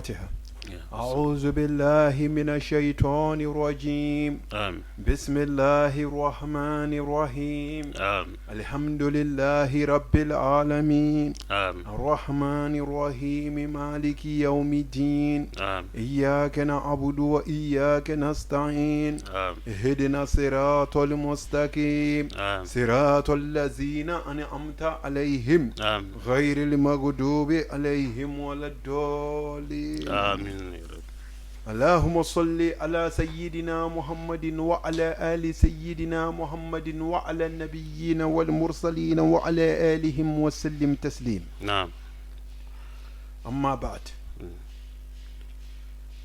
الفاتحة. أعوذ بالله من الشيطان الرجيم. بسم الله الرحمن الرحيم. الحمد لله رب العالمين. الرحمن الرحيم مالك يوم الدين. إياك نعبد وإياك نستعين. اهدنا الصراط المستقيم. صراط الذين أنعمت عليهم غير المغضوب عليهم ولا الضالين. آمين. اللهم صل على سيدنا محمد وعلى آل سيدنا محمد وعلى النبيين والمرسلين وعلى آلهم وسلم تسليم. نعم. أما بعد،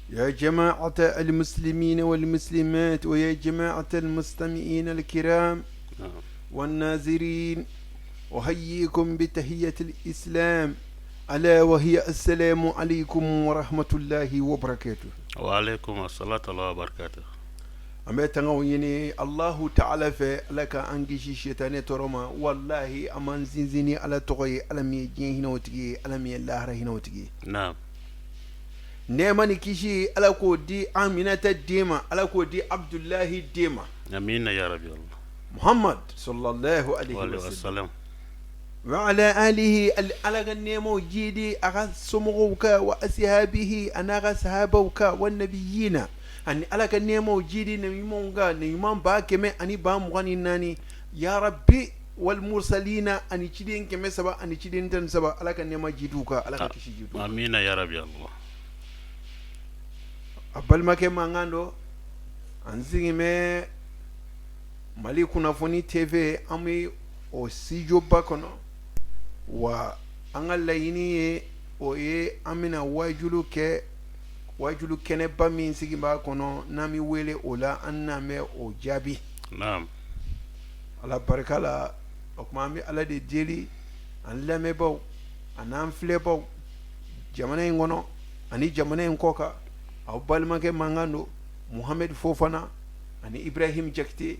يا جماعة المسلمين والمسلمات ويا جماعة المستمعين الكرام والناظرين، أحييكم بتحية الإسلام ألا وهي السلام عليكم ورحمة الله وبركاته. وعليكم السلام وبركاته. أما تنويني الله تعالى في لك أنجي شيطان ترما والله أمان زنزيني على تغي على ميجين هنا وتجي على مي الله هنا وتجي. نعم. نعم نكشي على كودي أمينة الديمة على كودي عبد الله الديمة. أمين يا رب الله. محمد صلى الله عليه وسلم. وعلى آله على النيمو جيدي أغا سمغوك وأصحابه أنا أغا صحابوك والنبيين أن على النيمو جيدي نميمونغا نيمان باكمي أني بامغاني ناني يا ربي والمرسلين أني تشدين كمي سبا أني تشدين تن سبا على النيمو جيدوكا على كشي جيدوكا. آمين يا ربي الله. أبل ما كما عندو أنزيني مي Malikunafoni TV أمي أو سيجو باكونو wa an ka laɲini ye o ye an bɛna wajulu kɛnɛba min sigi b'a kɔnɔ n'an bɛ wele o la an n'an bɛ o jaabi. Naam. Ala barika la o kuma an bɛ ala de deli an lamɛnbaaw ani an filɛbaaw jamana in kɔnɔ ani jamana in kɔ kan aw balimakɛ mankan don Muhamɛdi Fofana ani Ibrahim Jakite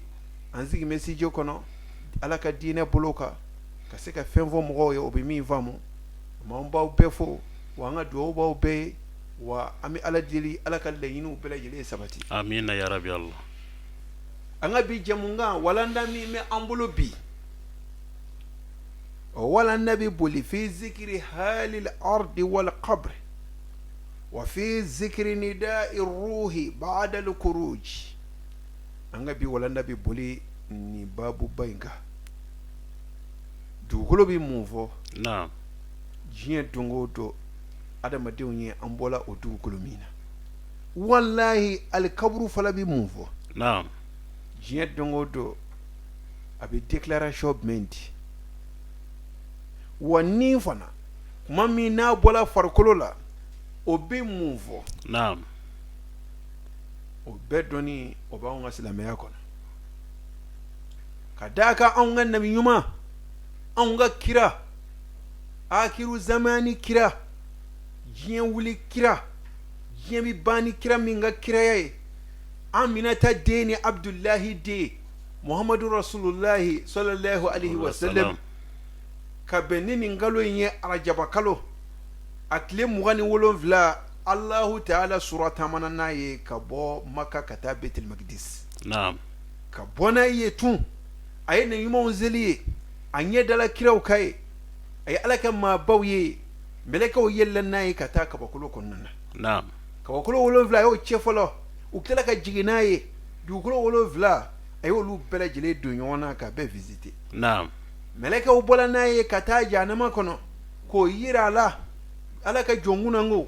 an sigi bɛ studio kɔnɔ ala ka diinɛ bolo kan ka se ka fɛn fɔ mɔgɔw ye o bɛ min faamu m'an b'aw bɛɛ fo wa an ka dugawu b'aw bɛɛ ye wa an bɛ ala deli ala ka laɲiniw bɛɛ lajɛlen sabati. Amina ya rabi Allah. An ka bi jamukan walanda min bɛ an bolo bi o walanda bɛ boli fi zikiri halil ardi wal qabr wa fi zikiri nida'i ruhi ba'da al khuruj. An ka bi walanda bɛ boli ni babu ba in kan. dugukolo bi mun fɔ. Naam. Diɲɛ don o don adamadenw ye an bɔla o dugukolo min na wallahi alikaburu fana bi mun fɔ. Naam. Diɲɛ don o don a bɛ déclaration jumɛn di wa ni fana kuma min n'a bɔla farikolo la o bɛ mun fɔ. Naam. o bɛɛ dɔnni o b'anw ka silamɛya kɔnɔ ka d'a kan anw ka nabi ɲuman anw ka kira akiru zamani kira diɲɛ wuli kira diɲɛ bi ban ni kira min ka kiraya ye Aminata den ni Abdullahi den Muhammadu Rasulullahi sallallahu alaihi wasallam ka bɛn ni nin kalo in ye arajaba kalo a tile 27 Allahu Ta'ala sura tamana n'a ye ka bɔ Maka ka taa Betel Maqdis. Naam. ka bɔ n'a ye tun a ye nin ɲumanw seli ye a ɲɛ dala kiraw ka ye a ye ala ka maabaw ye mɛlɛkɛw yɛlɛla n'a ye ka taa kabakolo kɔnɔna na. Naam. kabakolo 7 a y'o cɛ fɔlɔ u tila ka jigin n'a ye dugukolo 7 a y'olu bɛɛ lajɛlen don ɲɔgɔn na ka bɛɛ visiter. Naam. mɛlɛkɛw bɔla n'a ye ka taa jahanama kɔnɔ k'o yira a la ala ka jɔnkunan ko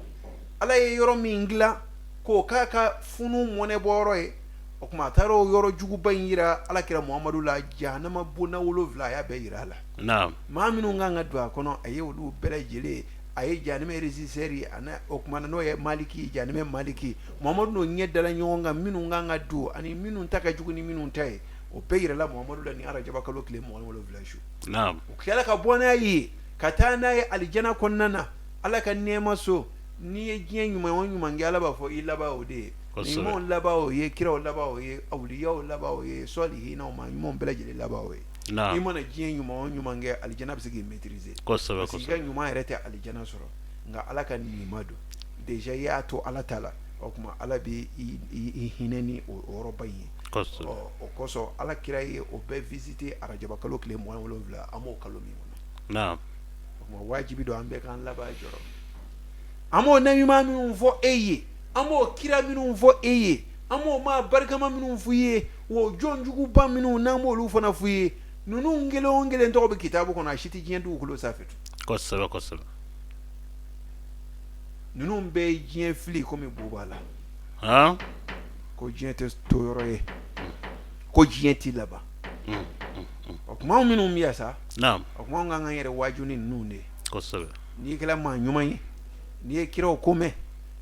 ala ye yɔrɔ min dilan k'o k'a ka funu mɔnɛ bɔ yɔrɔ ye o kuma a taara o yɔrɔ juguba in yira alakira Muhamadu la jahanama bonda 7 a y'a bɛɛ yira a la. Naam. maa minnu kan ka don a kɔnɔ a ye olu bɛɛ lajɛlen a ye jahanama régisseur ye o kuma n'o ye Maliki jahanama Maliki Muhamadu n'o ɲɛ dala ɲɔgɔn kan minnu kan ka don ani minnu ta ka jugu ni minnu ta ye o bɛɛ yirala Muhamadu la ni arajaba kalo tile 27 su. Naam. o kɛla ka bɔ n'a ye ka taa n'a ye alijana kɔnɔna na ala ka nɛɛma so n'i ye diɲɛ ɲuman o ɲuman kɛ ala b'a fɔ i laban o de ye. ɲumanw laban o ye kiraw laban o ye awliyaw laban o ye sɔlihinaw ma ɲumanw bɛɛ lajɛlen laban o ye. Naam. i mana diɲɛ ɲuman o ɲuman kɛ alijana bɛ se k'i maîtriser. Kosɛbɛ parce que i ka ɲuman yɛrɛ tɛ alijana sɔrɔ nka ala ka nima don. deja ya to ala tala o kuma ala bi I hineni o roba yi o koso ala kira ye o be visiter arajaba kalo kle mo wolonvla amo kalo mi naam kuma wajibi do ambe kan laba joro amo na yuma mi fo eye amo kira mi fo eye amo ma barka ma mi fuye wo jonjugu ba mi na mo lu fona fuye nunu ngele ntoko be kitabu kono ashiti jendu kulo safetu kosaba nunu be jien fli ko mi bubala ha ko jien te toyore ko jien ti laba o kuma mi mi yasa naam o kuma nganga yere wajuni nunde kosaba ni kala ma nyuma yi ni kira ko me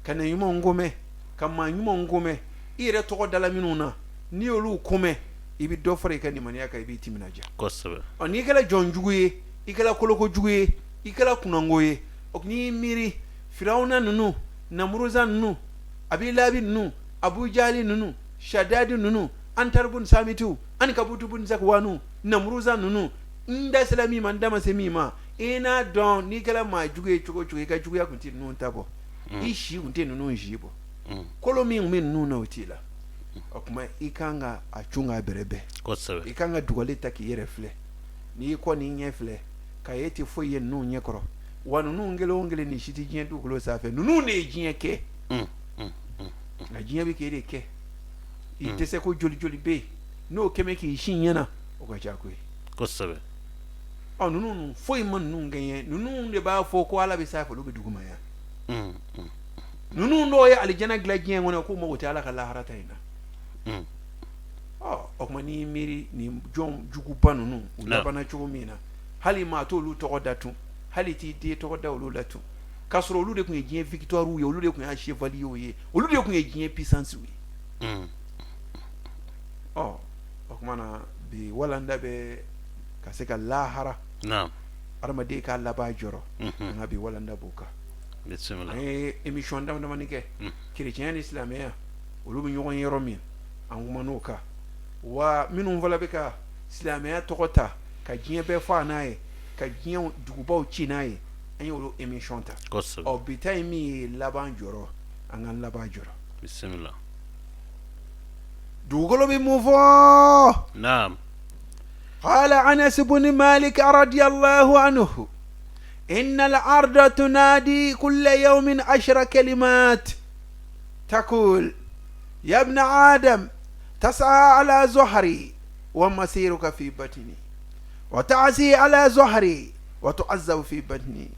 kana nyuma ngome kama nyuma ngome ire to dala minuna ni olu kome ibi do fare kan ni maniya ka ibi timinaja kosaba o ni kala jonjuguye ikala koloko juguye ikala kunangoye o ni miri Firauna nunu Namuruza nunu Abilabi nunu Abu Jali nunu Shadadi nunu Antarbun Samitu Ankabutubun Zakwanu Namuruza nunu Nda Salami Mandama Semima Ena don Nikala ma juge choko ka juge kunti nunu tabo Ishi kunti nunu njibo Kolomi ume nunu na utila Okuma ikanga achunga berebe kosaba ikanga dugaleta ki yerefle ni ko ni nyefle kayeti foye nunu nyekoro wanu ngele ni shiti jien du kulo safe nunu ne jien ke na jien bi kere ke itese ko joli be no keme ki shin yana o ka chakwe kosaba o nunu foi man nunu ngeye nunu de ba fo ko ala bi safe lu bi duguma ya nunu no ya aljana gla jien wona ko mo ta ala ka laharata ina o kuma ni miri ni jom jugu banunu ulabana chugumina hali ma to lu to datu hali ti de to da olu latu kasoro olu de kun ejien victoire ye olu de kun a chevalier ye olu de kun ejien puissance we o kuma na bi walanda be kaseka lahara naam armade ka laba joro nga bi walanda boka bismillah émission dam manike chrétien islamien olu bi nyogon yero min anguma noka wa minun vola be ka islamien tokota ka jien be fa nae ka jien dugubaw ci nae an yolo émission ta o bitay mi laban joro an laban joro bismillah dugolo bi mufo naam قال أنس بن مالك رضي الله عنه إن الأرض تنادي كل يوم 10 كلمات تقول يا ابن آدم تسعى على زهري ومسيرك في بطني وتعزي على زهري وتعذب في بطني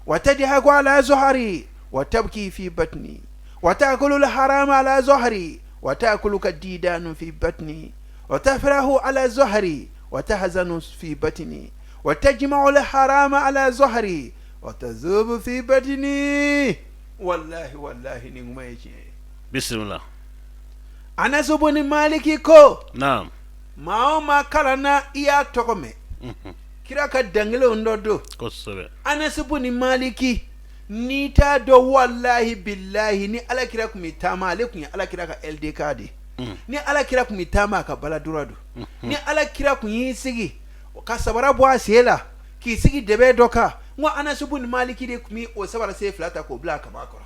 وتضحك على زهري وتبكي في بطني وتأكل الحرام على زهري وتأكلك الديدان في بطني وتفرح على زهري وتحزن في بطني وتجمع الحرام على زهري وتذوب في بطني والله نعم بسم الله أنس بن مالك كو نعم ما كلنا يا توكمي kira ka dangelo ndodo kosebe Anas ibn Maliki ni ta do wallahi billahi ni ala kira kumitama alekun ala kira ka LD kadi ni ala kira kumitama ka baladurado ni ala kira kun yisigi ka sabara bo asela ki sigi debe doka ngo Anas ibn Maliki de kumi o sabara se flata ko black bakora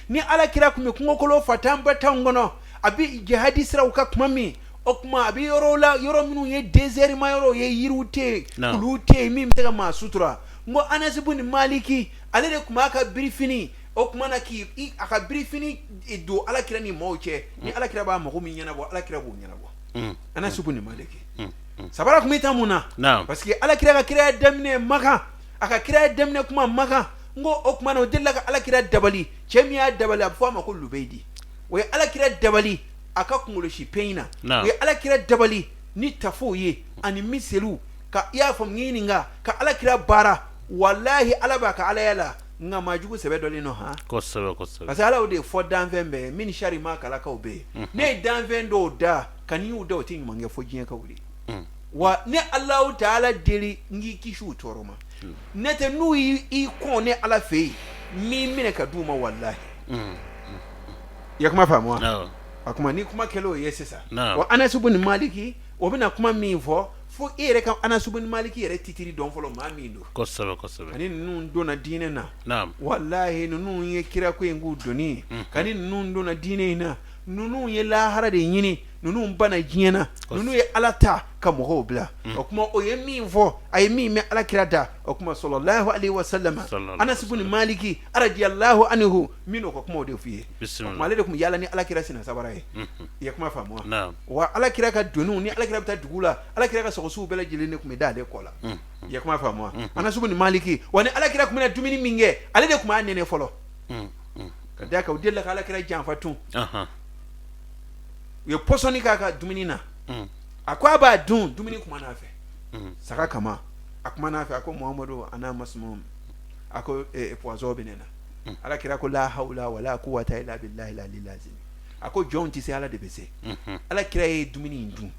ni ala kira kumi kungo kolo fatamba tangono abi jihadi sira uka kumami okuma abi yoro minu ye desert ma yoro ye yirute kulute mi mtega ma sutura ngo Anas ibn Maliki ale de kuma ka briefini okuma na ki aka briefini do ala kira ni mauche ni ala kira ba mako min yana bo ala kira bo yana bo Anas ibn Maliki sabara kumita muna parce que ala kira ka kira damne maka aka kira damne kuma maka ngo okuma na dilla ka ala kira dabali chemiya dabali afwa ma kullu beidi we ala kira dabali aka kungolo shi peina we ala kira dabali ni tafoye ani miselu ka ya fam ngininga ka ala kira bara wallahi ala ba ka ala yala nga majugu sebe doli no ha kosebe parce ala ode fo danvembe min shari ma kala ka obe ne danvendo da kani u do tin mange fo jien ka wuri wa ne Allah ta'ala deli ngi kishu toroma nete nu i ko ne ala fe mi mine ka duma wallahi yakuma famwa akuma ni kuma kelo yesesa wa Anas ibn Maliki obina kuma mi fo fo ere kam Anas ibn Malik yere titiri don folo ma mindo kosaba ani nun dona dine na naam wallahi nun ye kira ko ngu doni kani nun dona dine na nunu ye lahara de yini nunu bana jiena nunu ye alata ka mo bla o kuma o ye min fo ay mi me ala kira da o kuma sallallahu alaihi wasallam Anas ibn Maliki radiyallahu anhu mino ko kuma o de fiye kuma le de kuma yalla ni ala kira sina sabara ye kuma fa mo wa ala kira ka donu ni ala kira ta dugula ala kira ka so bela jilene kuma da de kola ye kuma fa mo Anas ibn Maliki wani ala kira kuma na dumini minge ale de kuma nene folo kada ka udella ka ala kira janfa tun ye posoni kaka dumini na akwa ba dun dumini kuma na fe saka kama akuma na fe ako Muhammadu ana masmum ako poazo benena ala kira ko la haula wala quwwata illa billahi al-aliyyil azim ako jonti se ala de bese ala kira e dumini ndu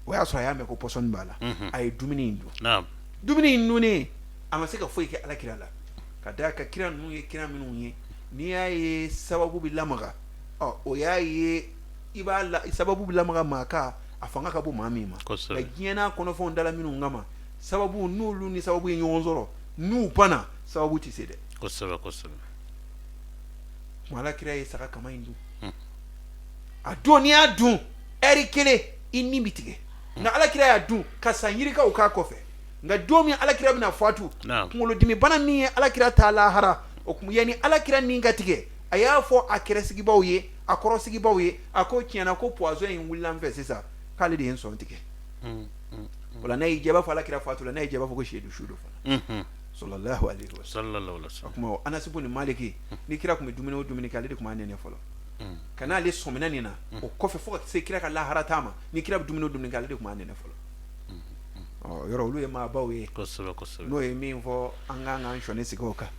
wa so ya me ko poson bala ay dumini ndu naam dumini ndu ne amaseka foi ke ala kira la kadaka kira nu ye kira minu ye ni ay sababu bilamaga o ya ye ibala sababu bilamaga maka afanga ka bo mami ma la giena kono fo ndala minu ngama sababu nulu ni sababu nyonzoro nu pana sababu tisede kosaba mala kira ye saka kama indu adoni adu erikele inni bitige nga ala kira ya du kasanyiri ka uka kofe nga domi ala kira bina fatu kungolo dimi bana ni ala kira ta lahara okum yani ala kira ni ngatige aya fo akere sigi bawye akoro sigi bawye ako kiana ko poazo en wulan vesisa kale de enso ntike wala nay jeba fo ala kira fatu la nay jeba fo ko shedu shudo fa sallallahu alaihi wasallam akuma Anas ibn Maliki ni kira kuma dumini kale de kuma nene folo kana le somena nina o kofe fo se kira ka lahara tama ni kira dumini kale de kuma nene folo yoro lu e ma bawye kosaba no e min fo anga nshone sigoka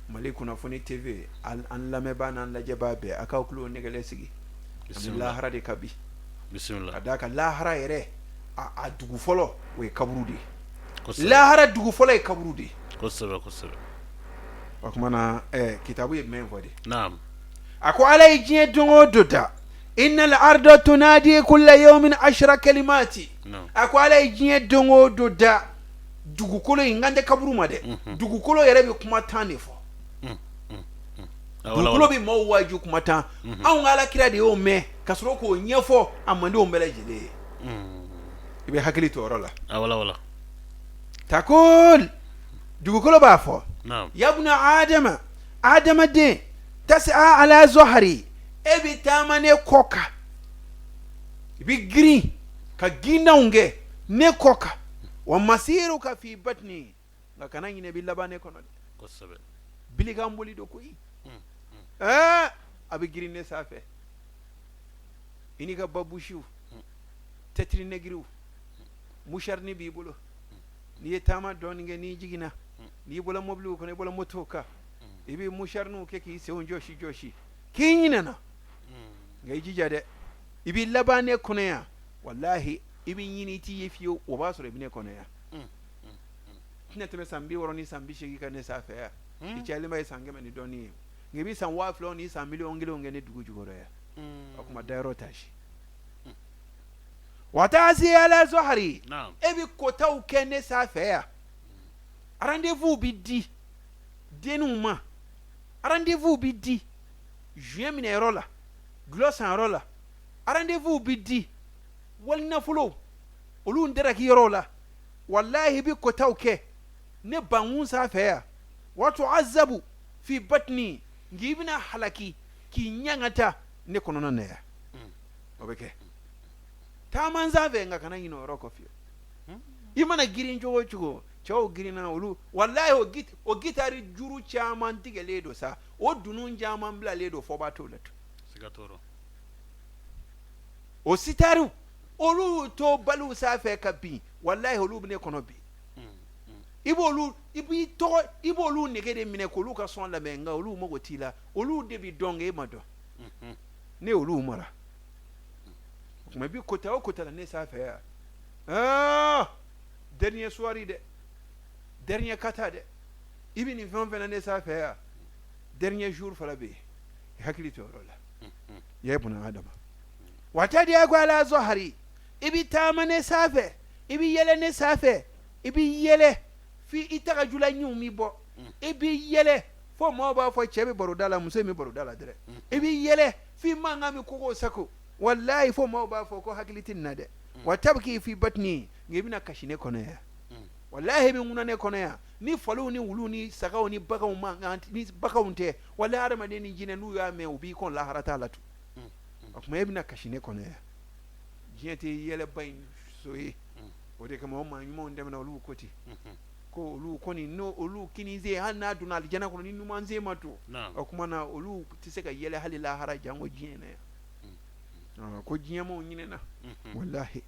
Malikunafoni TV an lame bana la jababe aka kulo negale sigi bismillah harade kabi bismillah adaka lahara yere a dugu folo we kaburudi lahara dugu folo e kaburudi kosaba wakumana kitabu ye men vodi naam ako alay jie dongo doda innal arda tunadi kulla yawmin 10 kalimati ako alay jie dongo doda dugu kolo ingande kaburu made dugu kolo yere be kuma tanefo dugulo bi mo waju kuma tan an ala kira de o me kasoro ko nyefo amande o mbele jide ibe hakili to rola wala takul dugulo ba fo ya ibn adama de tas'a ala zuhri ebi tamane koka ibi green ka gindaunge ne koka wa masiruka fi batni ngakana nyine bilabane kono ko sabe biligambuli do koyi abi girine safe ini ka babushu tetri negriu musharni bibulo ni tama doninge ni jigina ni bola moblu ko ne bola motoka ibi musharnu ke ki se on joshi kinyina na ngai jijade ibi labane koneya wallahi ibi yini ti yefiyo o basore bine koneya tina teme sambi woroni sambi shigi ka ne safe ya ichali mai sangema ni doni ngebi san wa flo ni san million ngilo ngene dugu jugoro ya akuma dairo tashi watasi ala zuhri ebi kota ukene safe ya rendez-vous bidi denuma rendez-vous bidi juin minerola glosan rola rendez-vous bidi walna fulo olu ndera ki rola wallahi bi kota uke ne bangun safe ya watu azabu fi batni ngibina halaki ki nyangata ne konono ne ya obeke taman zave nga kana yino roko fio imana girin jowo chugo chawo girina olu wallahi o gitari juru chaman tige ledo sa o dunun jaman bla ledo fo bato leto sigatoro o sitaru olu to balu safe kabi wallahi olu bne kono bi ibolu negede mine ko lu ka son la menga olu mo gotila olu de bi donge mado ne olu mara kuma bi kota la ne safe ya dernier soirée de dernier kata de ibini vent ne safe ya dernier jour fala be hakili to rola ya ibn adama watadi agwa la zuhri ibi tamane safe ibi yele ne safe ibi yele fi itaka jula nyumi bo ibi yele fo mo ba fo chebe borudala muso mi borudala dire ibi yele fi manga mi koko sako wallahi fo mo ba fo ko hakilitin nade wa tabki fi batni ngebina kashine kono ya wallahi bi nguna ne kono ya ni falu ni wulu ni sagaw ni bagaw ma ni bagaw te wallahi adama de ni jine nu ya me ubi kon la harata latu akuma yebina kashine kono ya jiyete yele bayn soyi ode kama o ma nyimo ndem na olu koti ko olu koni no olu kinize hanna duna aljana ko ni numanze matu akuma na olu tiseka yele halila hara jango jine ya ko jiyamo nyine na wallahi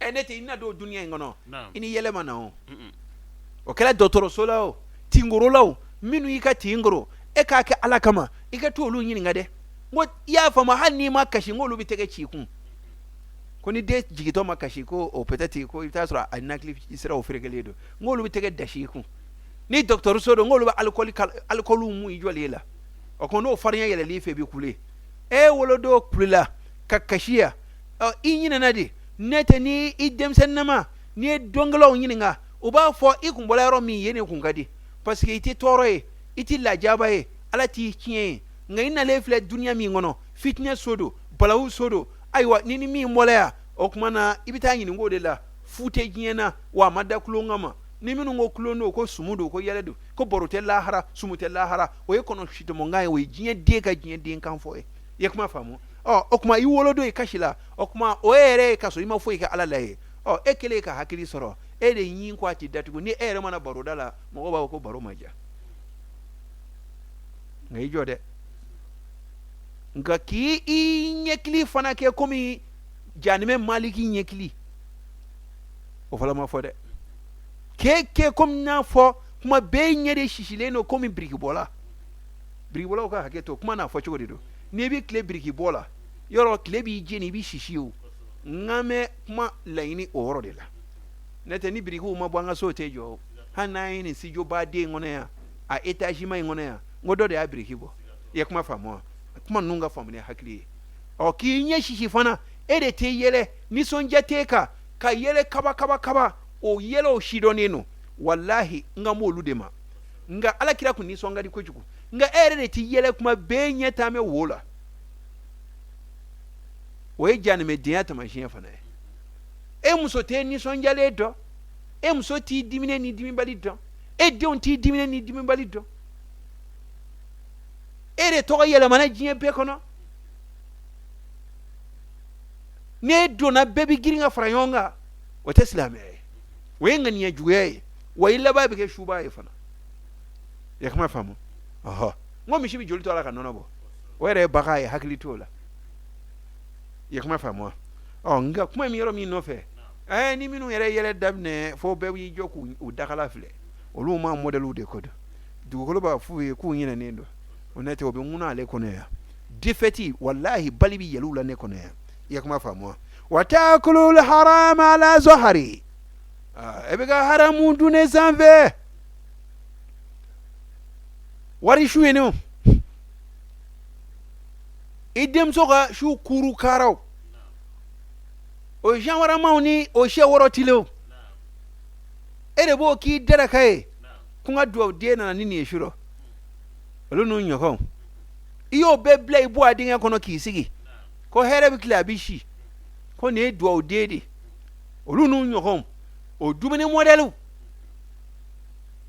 enete ina do dunia ngono ini yele manao o kala dotoro solao tingoro law minu yika tingoro e ka ke alakama ika to olu nyini ngade ngo ya fama hanni ma kashi ngolu bitege chikun ko ni de jigito ma kashi ko o peut-être ko ita sura anakli isra o fregeledo ngolu bitege dashikun ni docteur sodo ngolu ba alcoolu mu ijolela o ko no farnya yele life bi kule e wolo do plula kakashia inyina nadi nete ni idem sennama ni donglo nyininga uba fo ikumbola ro mi yene kungadi parce que iti toro e iti la jaba e ala ti kien ngai na le fle dunia mi ngono fitness sodo balawu sodo aiwa nini mi molaya o kuma na ibita nyini ngode la fute giena wa madda kulongama ni minu ngo kulono ko sumudo ko yeledu ko borote lahara sumute lahara o ye kono shito mo ngai we gien de ka gien de kan fo e ye kuma famu o kuma i wolodo e kashila o kuma o ere kaso ima fo ka ala lae o ekele ka hakili soro e de yin kwa ti datugo ni ere mana baro dala mo ba ko baro maja ngai jode nga ki i nyekli fana ke komi janime maliki nyekli o fala ma fo de ke kom na fo kuma be nyede shishile no komi briki bola o ka haketo kuma na fo chogodi do ni bi kle briki bola yoro kle bi jeni bi shishiu ngame kuma laini oro de la nete ni briki uma bwanga so tejo hanayi ni sijo ba de ngone ya a etaji mai ngone ya ngodo de briki bo ye kuma famo kuma nunga famne hakli o ki nye shishi fana ede te yele ni sonja teka ka yele kaba o yele o shidoneno wallahi nga mo ludema nga ala kira ku ni songa di kojuku nga ere de ti yele kuma be nyeta me wola o e jani me diata machine fana e muso te ni sonja le do e muso ti dimine ni dimi bali do e de on ti dimine ni dimi bali do ere to yele mana jien pe kono ne do na bebi giringa frayonga o teslame we ngani ya juye wa illa ba be ke shuba e fana ya kama famu aha ngo mi shibi joli to ala kanono bo were baka e hakili tola ya kama famu nga kuma mi yoro mi no fe ni minu yere dabne fo be wi joku udakala fle olu ma modelu de kodo du ko ba fu e ku nyina nendo onete obi nguna ale kono ya defeti wallahi balibi yelula ne kono ya kama famu watakulu alharam ala zuhri ebega haramu dune zanve wari shueno idem soga shu kuru karau o janwara mauni o she woro tilo ere bo ki dara kai kunga duwa de na nini eshuro olunu nyoko iyo beble ibu adinga kono kisigi ko here bi kla bishi ko ne duwa odede olunu nyoko o dumene modelu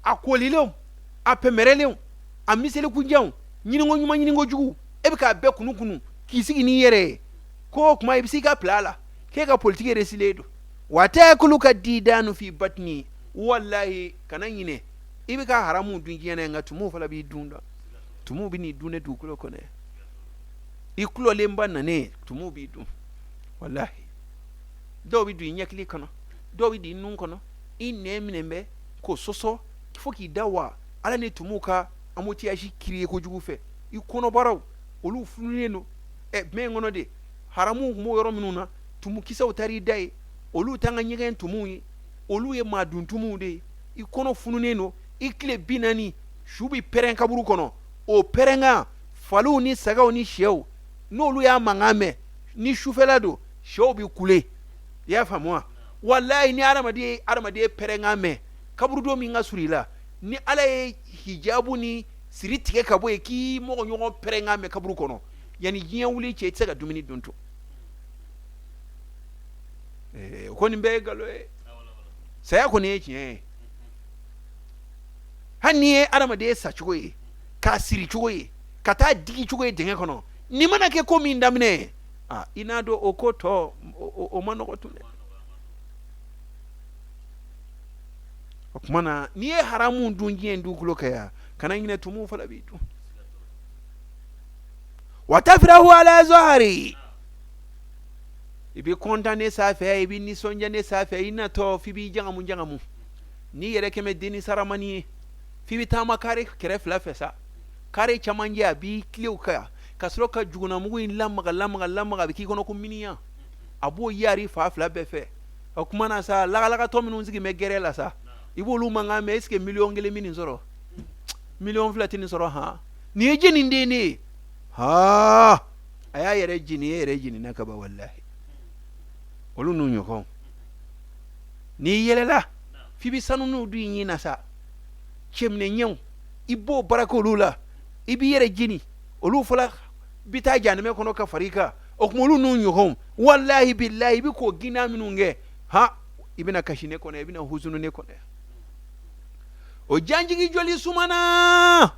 akolilem apemerelem amisele kunjaw nyini ngo nyuma nyini ngo jugu ebika be kunu kisigi ni yere ko kuma ibisika plala ke ka politique resiledo watakulu kadidanu fi batni wallahi kana nyine ibika haramu dunjiyana ngatumu fala bi dunda tumu bi ni dune du kulo kone ikulo lemba nane tumu bi du wallahi do bi du nyakli kono do bi di nun kono inemnembe ko soso foki dawa ala ne tumuka amoti ashi kiriye ko jugu fe ikono baraw olu funeno me ngono de haramu mo yoro minuna tumu kisa utari dai olu tanga nyigen tumu olu ye madun tumu de ikono funeno ikle binani shubi peren kaburu kono o perenga falu ni saga ni shew no olu ya mangame ni shufelado shew bi kule ya famwa wallahi ni aramade perenga me kaburu do mi ngasurila ni ala hijabu ni siritike kabo ki mo nyongo perenga me kaburu kono yani jiya wuli che tsega dumini dunto ko ni be galo saya ko ne chi hanni aramade sa chugoye ka siri chugoye kata digi chugoye denge kono ni mana ke ko mi ndamne inado okoto o manoko tule okumana ni haramu ndungi ndukulo kaya kana ngine tumu fala bitu watafirahu ala zahari ibi kontane safe ibi ni sonja ne safe ina to fibi jangamu ni yere keme dini saramani fibi tama kare kere flafesa kare chamanje abi kliuka kasro ka juguna mugu in lamaga biki kono ko miniya abo yari fa fla befe okumana sa laga to minun zigi megere la sa ibolu manga me eske million ngele minin zoro million flatini zoro ha ni ejini ndeni ha aya yere jini nakaba wallahi olu nunyo ko ni yelela fibi sanunu du nyina sa chemne nyew ibo barako lula ibi yere jini olu fala bita janame kono ka farika okmolu nunyo ko wallahi billahi bi ko gina minunge ha ibina kashine kono ibina huzunu ne kono o janjigi joli sumana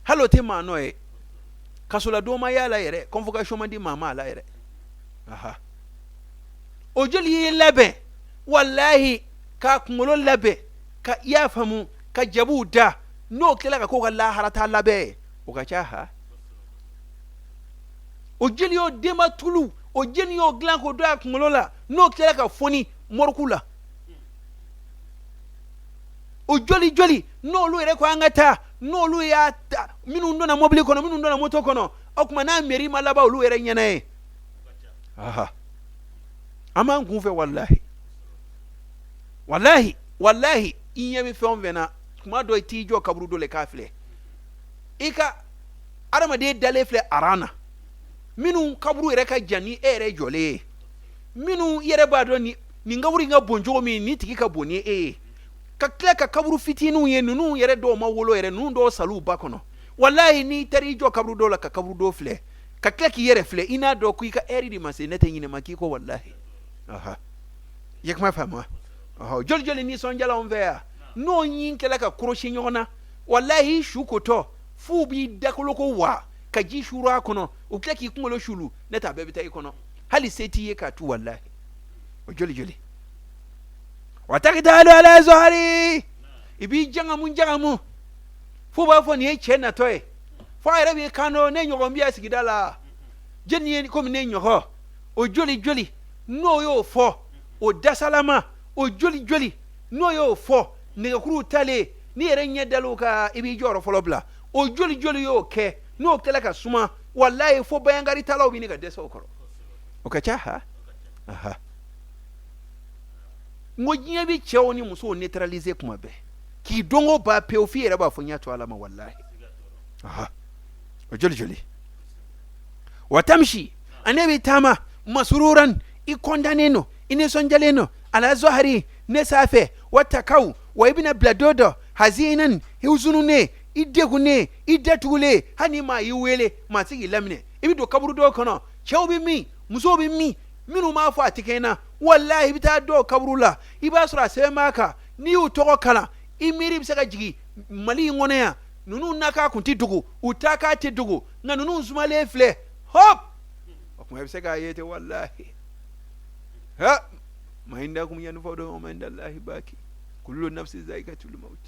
halo te mano kasula doma ya la yere convocation mandi mama la yere o joli labe wallahi ka kumolo labe ka yafamu ka jabuda no kila ka ko Allah harata labe o ka chaha o joli o dema tulu o jeni o glan ko do akumolo la no kila ka foni morkula o joli no lu ere ko angata no lu ya minu ndo na mobile kono minu ndo na moto kono okuma na meri malaba lu ere nyane ama nguve wallahi inye mi fon vena kuma do tijo kabru do le kafle ika arama de dale fle arana minu kabru ere ka jani ere jole minu yere bado ni ngawuri nga bonjo mi ni tiki ka boni ka kila ka kaburu fitinu ye nunu yere do ma wolo yere nunu do salu bakono wallahi ni tari jo kaburu do la ka kaburu do fle ka kila ki yere fle ina do ku ka eri di masine te nyine makiko wallahi yak ma fama joli ni sonjala onvea no nyin kala ka kroshi nyona wallahi shukoto fubi dakoloko wa ka ji shura kono o kila ki kumolo shulu neta bebita ikono hali seti ye ka tu wallahi joli watakitalu ala zohari ibi jangamu fuba fo ni chena toy fo ere bi kano ne nyogo mbia sigidala jeni ko ne nyogo o joli no yo fo o dasalama o joli no yo fo ne kuru tale ni ere nyedalo ka ibi joro fo lobla o joli yo ke no kala ka suma wallahi fo bayangari talaw bi ni ka deso ko o ka cha ngojinya bi chewo ni muso neutraliser kuma be ki dongo ba pe ofi era ba funya to alama wallahi joli watamshi anabi tama masururan ikondaneno ine sonjaleno ala zohari ne safe watakau wa ibna bladodo hazinan huzunune idegune idetule hani ma yiwele ma sigi lamne ibi do kaburu do kono chewo bi mi muso bi mi minu ma fa tikena wallahi bita do kabrula ibasura semaka ni utoko kala imiri bisaka jigi mali ngoneya nunu naka kunti dugu utaka ti dugu na nunu zumale fle hop okuma bisaka yete wallahi ma indakum yanfadu wa ma indallahi baki kullu nafsin zaikatul maut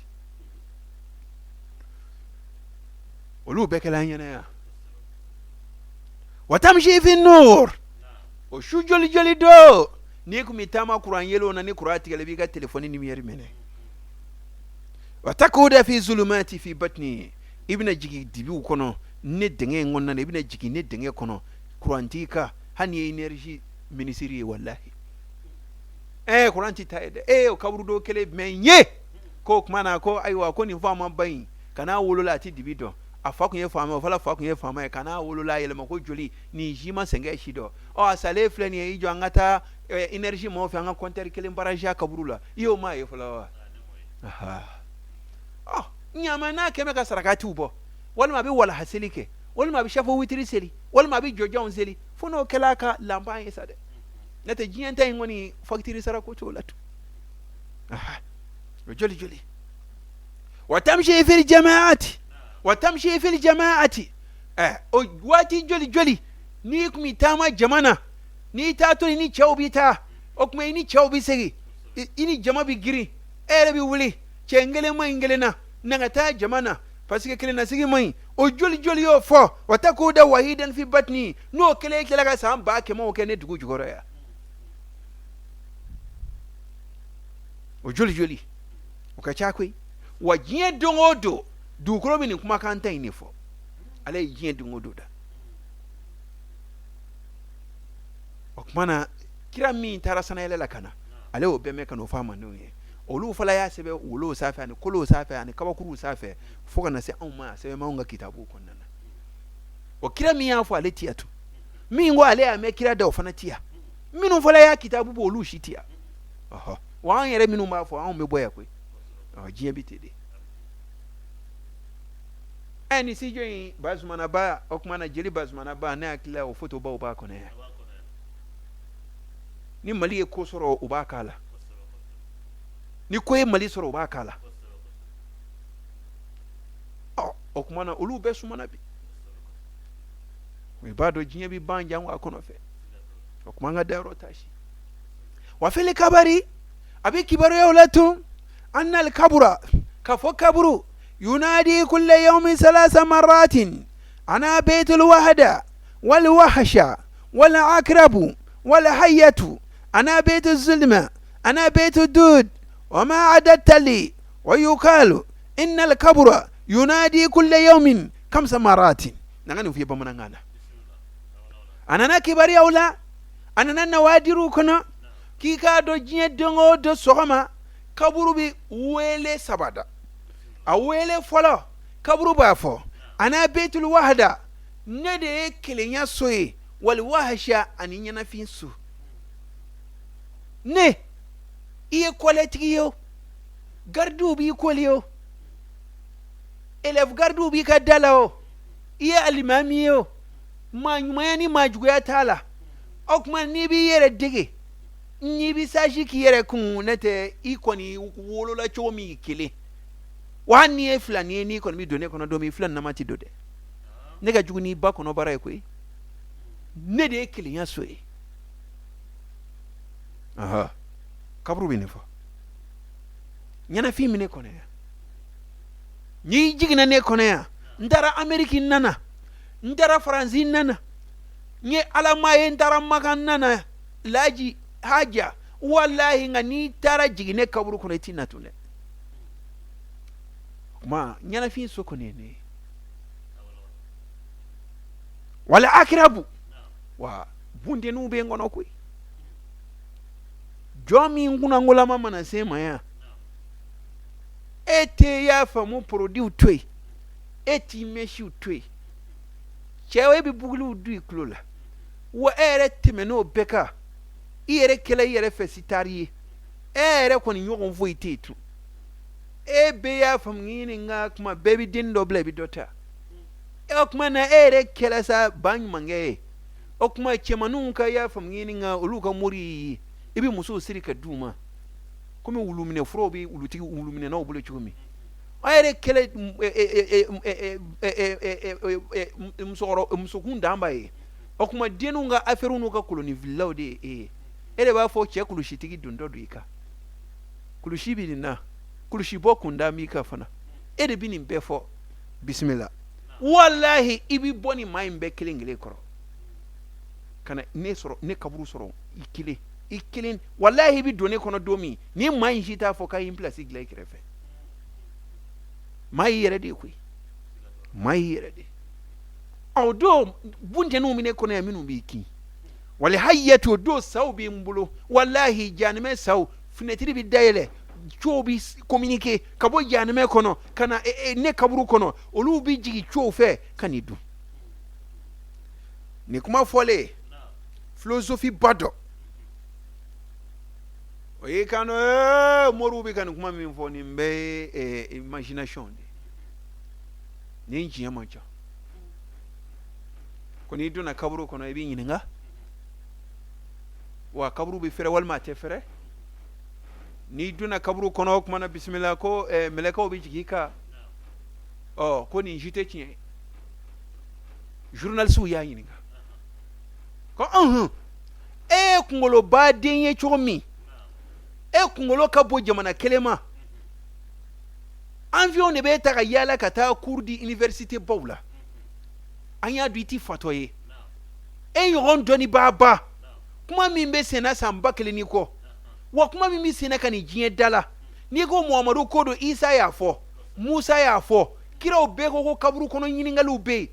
ولو بكلانينا وتمشي في النور وشو جولي دو نيكو ميتاما قران يلو ناني قراتي غلبي كا تليفوني نيمير مني وتكود في ظلمات في بطني ابن جيجي ديبي كونو ندنگي ngonna ابن جيجي ندنگي كونو قرانتيكا هاني انرجي منيسيري والله قرانتي تايد وكبرو دو كلي منيه كوك مانا كو ايوا كوني فاما باين kana wolo la ti dibido afa kun ye fama fala fa kun ye fama kana wolola yelema ko joli ni jima senge shido o asale fleni e jo ngata energy mo fi anga compteur kelen baraja kaburula iyo ma ye fala aha nyama na keme ka sarakati ubo wala ma bi wala haselike wala ma bi shafo witiri seli wala ma bi jojo seli fono kelaka lamba yesade nete jienta ngoni factory sarako tolatu aha joli watamshi fi aljamaati watamshi fi aljamaati o wati joli ni kumi tama jamana ni tato ni chawbita o kuma ni chawbisegi ini jama bi giri ere bi wuli chengele ma ingelena nangata jamana parce que kele na sigi mai o joli yo fo watakuda wahidan fi batni no kele ga sam ba ke mo ke ne dugu jugoro ya o joli o ka chakwe wa jien dongodo du kuro bi ni kuma kan tan ni fo ale jien dongodo da o kuma na kira mi tara sana ele la kana ale o be me kana o fama no ye olu fala ya sebe wolo safa ni kolo safa ni kabakuru safa fo kana se an ma sebe ma unga kitabu konnana o kira mi ya fo ale tiatu mi ngo ale ya me kira da o fana tia minu fala ya kitabu bo olu shi tia wa an yere minu ma fo an me boya kwe jien bitede ani si join bazumana ba okmana jeli bazumana ba na akila o photo ba o ba kone ni mali e ko soro o ba kala ni koye mali soro o ba kala okmana olu be sumana bi we ba do jien bi banja wa kono fe okmanga dero tashi wa fili kabari abi kibaru ya ulatu أن الكبر كفو كبر ينادي كل يوم 3 مرات أنا بيت الوحدة والوحشة والعقرب والحية أنا بيت الظلمة أنا بيت الدود وما عددت لي ويقال إن الكبر ينادي كل يوم 5 مرات نغني في بمنغانا أنا كبر يا ولا أنا نوادر كنا كي كادو جين دونغو دو سوغما kaburu bi wele sabada a wele fola kaburu ba fo ana betul wahda ne de kelenya soye wal wahsha aninya na finsu ne iye koleti yo gardu bi kolio elef gardu bi kadalao iye alimami yo manyani majuya tala okman ni bi yere dige ni bi saji ki yere kun nete ikoni wolo la chomi kile wani e flani ni kon mi done kono do mi flan na mati dode ne ga juguni ba kono bara ko ne de kile ya so kabru bi ne fo nyana fi mi ne kono ya ni jigina ne kono ya ndara ameriki nana ndara faransi nana nye alama ye ndara makan nana laji haja wallahi nga ni tara jigine kaburu kono tina tune ma nyana fi soko ne wala akrabu wa bunde nu be ngono ko jomi nguna ngola mama na sema ya ete ya famu produit twe eti meshi twe chewe bi bugulu du iklola wa ere timeno beka iyere kele iyere fesitari ere koni nyogon voitetu be ya famngini nga kuma baby dindo blebi dota kuma na ere kele sa bany mange kuma chemanu ka ya famngini nga uluka muri ibi musu sirika duma kumi ulumine frobi uluti ulumine na obule chumi ere kele msokunda ambaye kuma denu nga aferunu ka koloni villaude ere ba fo che kulushi tigi dundo duika kulushi bi na kulushi bokunda mika fana ere bi ni befo bismillah wallahi ibi boni mai mbe kilingile koro kana ne soro ne kaburu soro ikilin wallahi bi done kono domi ni mai jita fo kay place igle krefe mai yere de kuy mai yere de awdo bunje no mine kono ya minu bi ki wali hayyatu do saw bi mbulo wallahi janime saw finetiri bi dayele chobi communiquer kabo yaneme kono kana ne kaburu kono olu bi jigi chofe kanidu ni kuma fole philosophie bado oye kano moru bi kan kuma min foni mbe imagination ni njiya mancha koni duna kaburu kono e bi nyininga wa kaburu bi fere wal ma te fere ni duna kaburu kono kuma na bismillah ko meleka obi jigika ko ni jite tien journal su ya yininga ko kungolo ba denye chomi kungolo kabo jamana kelema environ ne beta ga yala kata kurdi université bawla anya duiti fatoye yoron doni baba kuma mimbe sena samba keleni ko wa kuma mimi sena kani jiye dala ni ko muhammadu kodo isa ya fo musa ya fo kira obe ko kaburu kono yiningalu be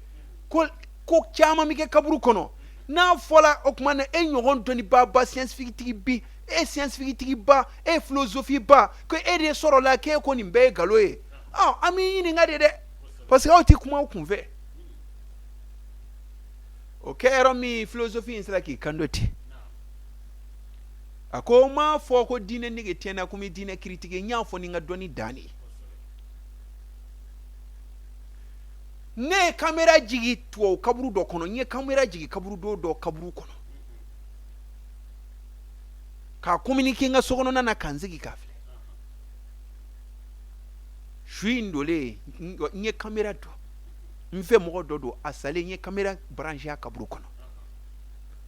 ko chama mike kaburu kono na fola okuma na yoron doni baba scientifique bi scientifique ba philosophie ba ko de soro la ke ko ni mbe galoe ami yininga de parce que o ti kuma okunve okero mi philosophie insala ki kandoti akoma fo ko dine nige tena kumi dine critique nyafo ni nga doni dani ne kamera jigi to kaburu do kono nye kamera jigi kaburu do kaburu kono ka communiquer nga sokono na kanzigi kafle shwindole nye kamera do mfe mo do asale nye kamera branche ya kaburu kono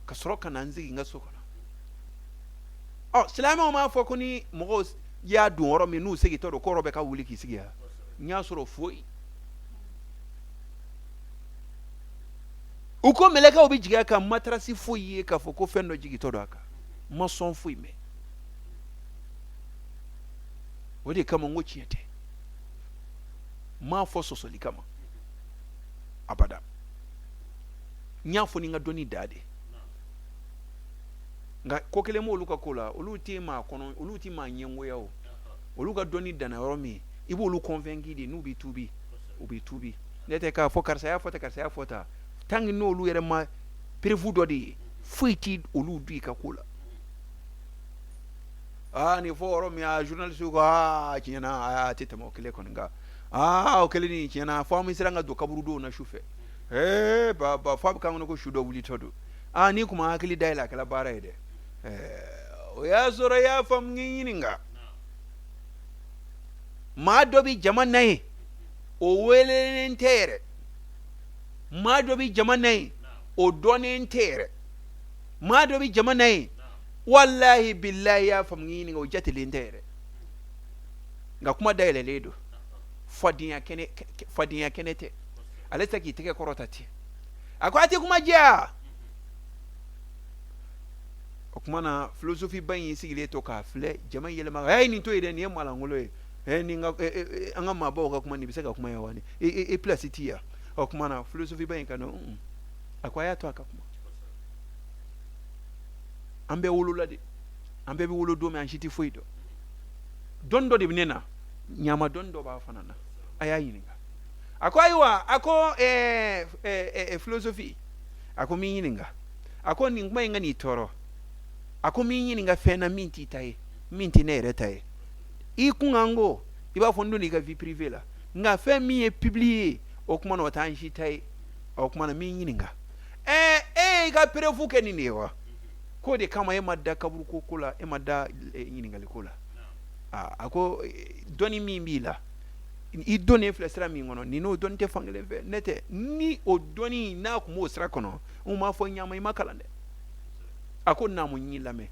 ka soroka na nzigi nga sokono silama ma fo ko ni mo ya du oro mi nu segi to do ko robe ka wuli ki sigia nya soro foi uko meleka obi jiga ka matrasi foi ka fo ko fendo jigi to do aka ma son foi me wodi kama ngochi yete ma fo sosoli kama abada nya fo ni nga doni dade nga kokele mo luka kola oluti ma kono oluti ma nyengo yao oluka doni dana romi ibo olu convaincu de nubi tubi ubi tubi nete ka fo karsa ya fota tangi no olu yere ma prevu do de fuiti olu du ka kola ni fo romi a journaliste ko kinyana tete mo kele konga okele ni kinyana fo mi siranga do kaburu do na shufe ba fab kan ko shudo wuli todo ni kuma akili daila kala bara ide ya zora ya fam ngininga ma dobi jamanai o wele ntere ma dobi jamanai o doni ntere ma dobi jamanai wallahi billahi ya fam ngininga o jatili ntere nga kuma daila ledo fadiya kenete aleta ki teke korotati akwati kuma jia okumana philosophie banyi sigile to ka fle jama yele ma ni to ide ni mala ngolo ni nga anga mabo ka kuma ni bisaka kuma yawani placitia okumana philosophie banyi kano akwaya to aka kuma ambe wulula de ambe bi wulu do me anshiti foido dondo de binena nyama dondo ba fanana ayayininga akwaiwa ako philosophie ako miyininga ako ningma inga ni toro ako miyininga fena minti tai minti nere tai ikungango iba fondo ni ka vie privée la nga fe mi publier okuma no tanji tai okuma na miyininga ga prevu kenini wa ko de kama e madda kaburu ko kula e madda yininga le kula ako doni mimbila i doni flestra mi ngono ni no donte fangele ve nete ni o doni na ko mo sra kono o ma fo nyama i makalande ako na mo nyilame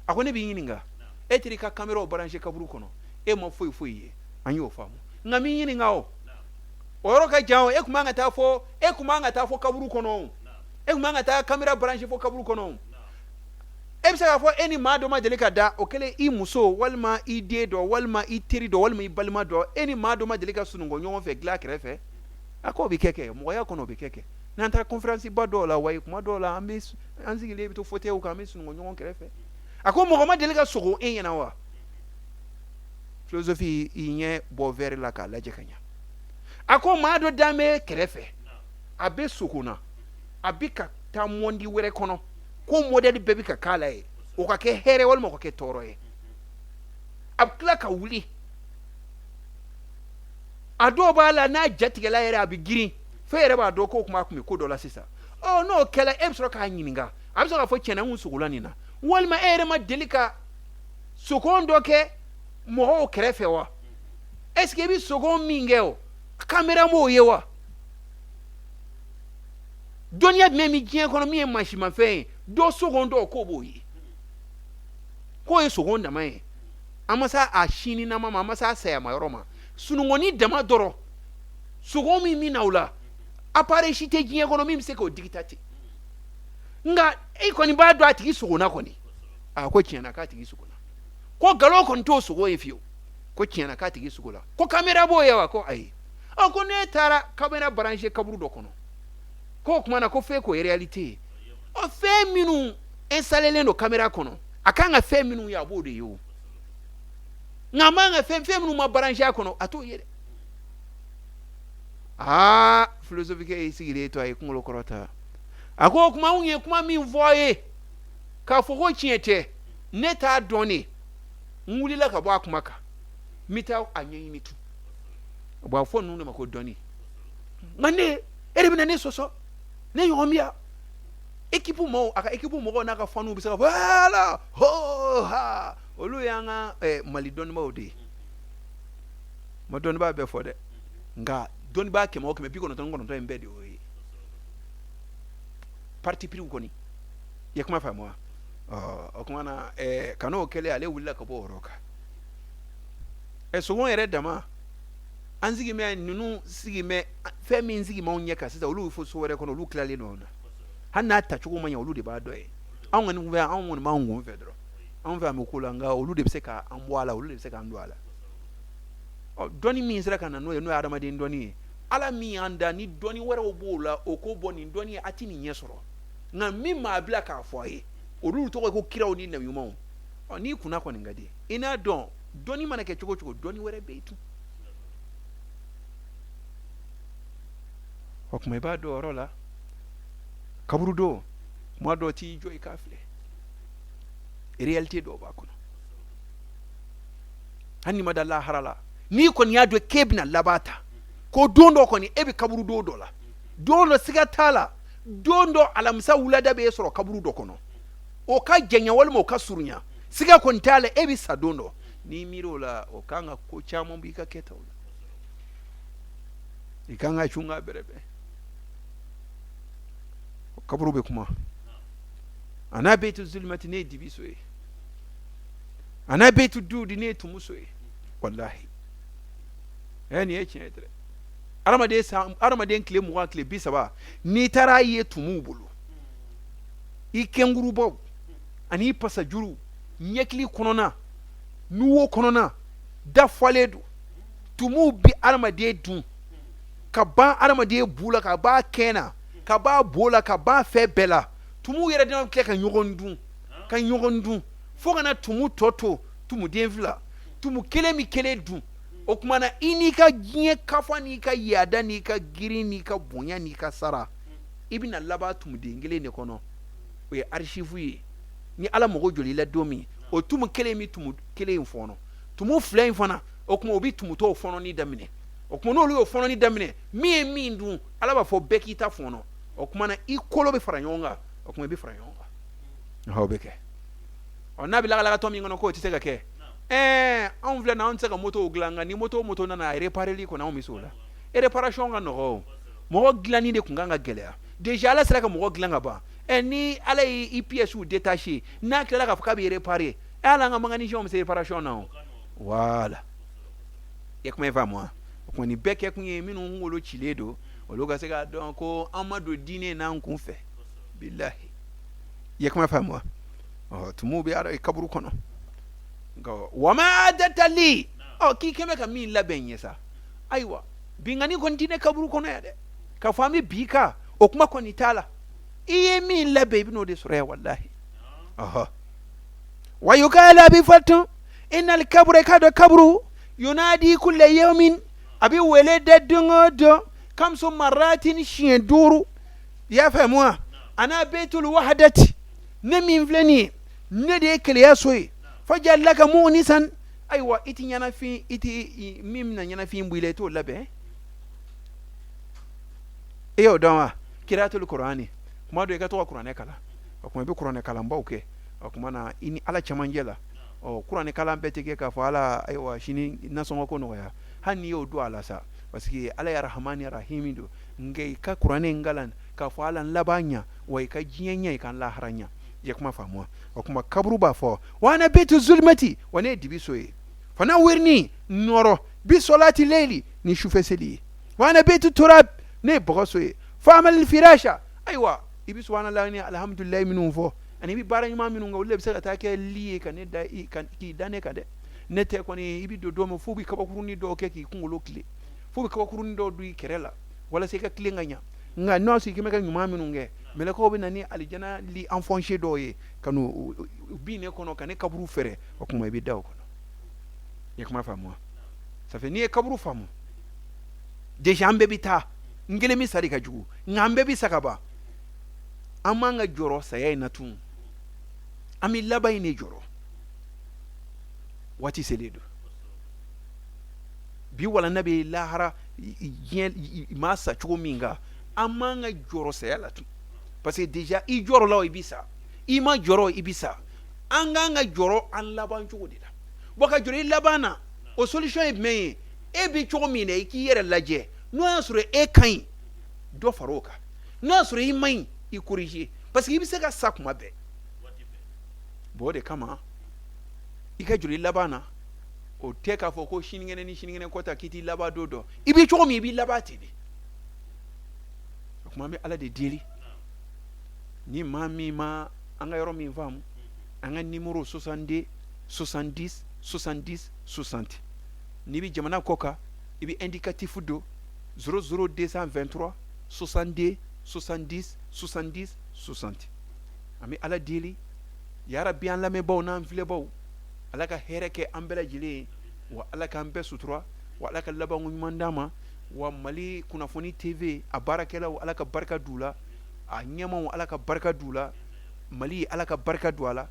ako ne bi yininga etiri ka camera o branche kaburu kono e mo foi anyo famu ngami yininga o oro ka jawo e kuma ngata fo kaburu kono e kuma ngata camera branche fo kaburu kono ebisa fo eni mado ma delika da okele i muso walma i dedo walma i tiri do walma i balma do eni mado ma delika sunungo nyon fe gla krefe ako bi keke mo ya kono bi keke na nta conference ba do la way kuma do la ambi anzi le bito fote o ka mi sunungo nyon krefe ako mo ma delika sugo en yana wa philosophie inye bo veri la ka laje kanya ako ma do dame kerefe abe sukuna abika tamondi were kono ko modeli bebi ka kala e o ka ke here wal mo ko ke toro e abkla ka wuli ado bala na jatige la yere abi girin fere ba do ko kuma kuma ko dola sisa oh no kala ebso ka nyininga abso ka fo chena un sukula nina wal ma ere ma delika sukondo ke mo kerefe wa eske bi sukon mingeo kamera mo yewa donia memi jien kono mi machima fe do secondo ko boyi ko e seconda mai amasa a shini na mama amasa saya ma roma sunu ngoni dama doro sugo mi naula apare shite jien kono mi mse ko dictate nga e koni ba do atiki sugo na koni a ko chiana ka atiki sugo na ko galo kon to sugo e fio ko chiana ka atiki sugo la ko kamera boyewa ko ai ko ne tara kamera brancher kaburu do kono ko kuma na ko fe ko reality o fe minu installer no camera kono akanga fe minu ya bode yo ngamanga fe minu ma brancher kono ato yere philosophique isigire to ay kungo korota ako kuma unye kuma mi voie ka foko chiete neta doni ngulila ka bwa kuma ka mita anyi mitu bwa fo nunu mako doni ngane erebina ne soso ne yomia ekipu mo na ka fonu bisa wala ho ha olu yanga malidon ma odi mo don ba be fode nga don ba ke mo ke me biko no ton ngono to embedi o parti pri ukoni ye kuma fa mo o kuma na kanu kele ale wula ka bo roka so won ere dama anzigi me nunu sigi me femi nzigi ma onye ka sisa olu fo so were kono olu klale no na hanna ta chugo manya olu de ba do e anwon mu ba anwon ma ngun fedro an fa mekula nga olu de se ka ambwala olu de se ka ndwala o doni mi sira kana no no adama de doni ala mi anda ni doni were obola okobo ni doni atini nyesoro na mi ma bla ka foye olu to ko kira oni na yuma o ni kuna ko ngade ina don doni mana ke chugo doni were betu okuma ba do rola kaburu do mo do ti joy kafle réalité do ba kono hanni madalla harala ni kon yado kebna labata ko dondo koni ebi kaburu do dola dondo sigatala dondo alamsa wulada be soro kaburu do kono o ka jenya wal mo ka surunya siga kon tala ebi sadondo ni mirola o kanga ko chamo bi ka ketawla ikanga chunga berebe kaburu be kuma ana beitu zulmati ne dibisoe ana beitu dudi ne tumusoe wallahi yani yake etre arama de nkle mu akle bisaba ni tara ye tumubulu ikenguru bob ani pasa juru nyekli konona nuwo konona da faledu tumu bi arama de dun ka ba arama de bula ka ba kena ka ba bola ka ba fe bela tumu yere de nkle kan yogondun fo kana tumu toto tumu denvila tumu kele mi kele dun o kuma na ini ka ginye kafa ni ka yada ni ka giri ni ka bonya ni ka sara ibina laba tumu dengele ne kono o ye archive yi ni ala mogo joli la domi o tumu kele mi tumu kele infono tumu fle infona o kuma obi tumu to fono ni damine o kuma no lu fono ni damine mi ndun ala ba fo beki ta fono o kuma na ikolo be faranyonga o kuma be faranyonga ha beke on nabi la to mi ngono ko titega ke on vle na on tsaka moto glanga ni moto na réparer li ko na o misola e réparation nga no mo glani de kunganga gelea déjà la sera ka mo glanga ba ni ala i pièce ou détaché na kala ka fuka bi réparer ala nga mangani jom se réparation na voilà e kuma va moi ko ni beke kunye minu ngolo chiledo ologa se ga donc amado dîner na nkun fe billahi e kuma va moi tumu bi ara kaburu kono go wama datali ki keme ka min labenye sa aiwa bingani kontine kaburu kono ya de ka fami bika o kuma koni tala iye min labe bino de sura wallahi wa yukala bi fatu innal kabra kada kabru ينادي كل يوم أبي ولد دنغدو كم سو مرات شين دورو يا فهموا أنا بيت الوحدة نمين فلاني ندي كلياسوي فجعل لك مونسا أيوة إتي ينا في إتي ميمنا ينا في مبيلتو لبه إيو دوا قراءة القرآن ما دو يكتوا القرآن كلا وكما بي القرآن كلا مباوكي وكما نا إني على چمانجلا o Qur'an kala beteke ka fala aywa shini nasongo ko no ya hani yo do ala sa parce que ala ya rahmani rahimi do ngey ka Qur'an ngalan ka fala labanya way ka jinya kan la haranya je kuma famuwa o kuma kabru ba fo wana bitu zulmati wana dibi soye fana wirni noro bi solati layli ni shufe seli wana bitu turab ne bogosoye famal firasha aywa ibi subhanallah ni alhamdulillah minun fo ani bi bara nyuma minu nga ulle bisaka take liye kan da kan ki dane ka de nete ko ni ibi do mo fubi ka bakuruni do ke ki kungulo kle fubi ka bakuruni do du kerela wala se ka kle nganya nga no si kimeka nyuma minu nge mele ko bi nani alijana li enfonché do ye kanu bi ne kono kan kaburu fere o kuma ibi daw kono ye kuma famu ça fait ni kaburu famu déjà ambe bita ngele mi sari ka jugu ngambe bi sakaba amanga joro sayay natun ami labay ne joro wati seledo bi wala nabi lahara masa chuminga amanga joro sayalatu parce que déjà i joro law ibisa ima joro ibisa anga joro an laban chugudida boka joro labana o solution e me e bi chugumine ki yere laje no asure e kan do faroka no asure i mai i corriger parce que ibisa ka sakuma be bode kama ika juri labana o teka fo ko shiningene kota kiti laba dodo ibi chomi ibi labati de kuma me ala de diri ni mami ma anga yoro mi famu anga numéro 70 70 70 60 ni bi jamana koka ibi indicatif do 00223 62 70 70 60 ami ala dili ya rabbi an lame baw nan file baw ala ka hereke ambela jili wa ala ka ambe sutura wa ala ka labangu mandama wa mali kunafoni tv a barakela wa ala ka barka dula a nyama wa ala ka barka dula mali ala ka barka dula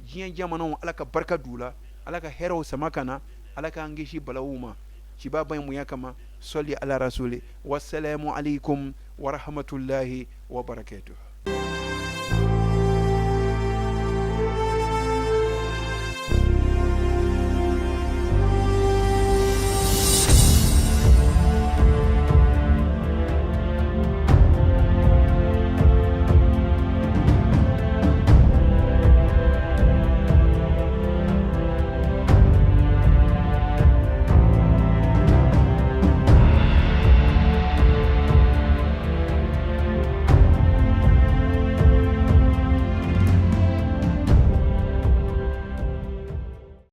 jiyan jamana wa ala ka barka dula ala ka hero samakana ala ka angishi balawuma shibaba mu yakama salli ala rasuli wassalamu alaikum wa rahmatullahi wa barakatuh.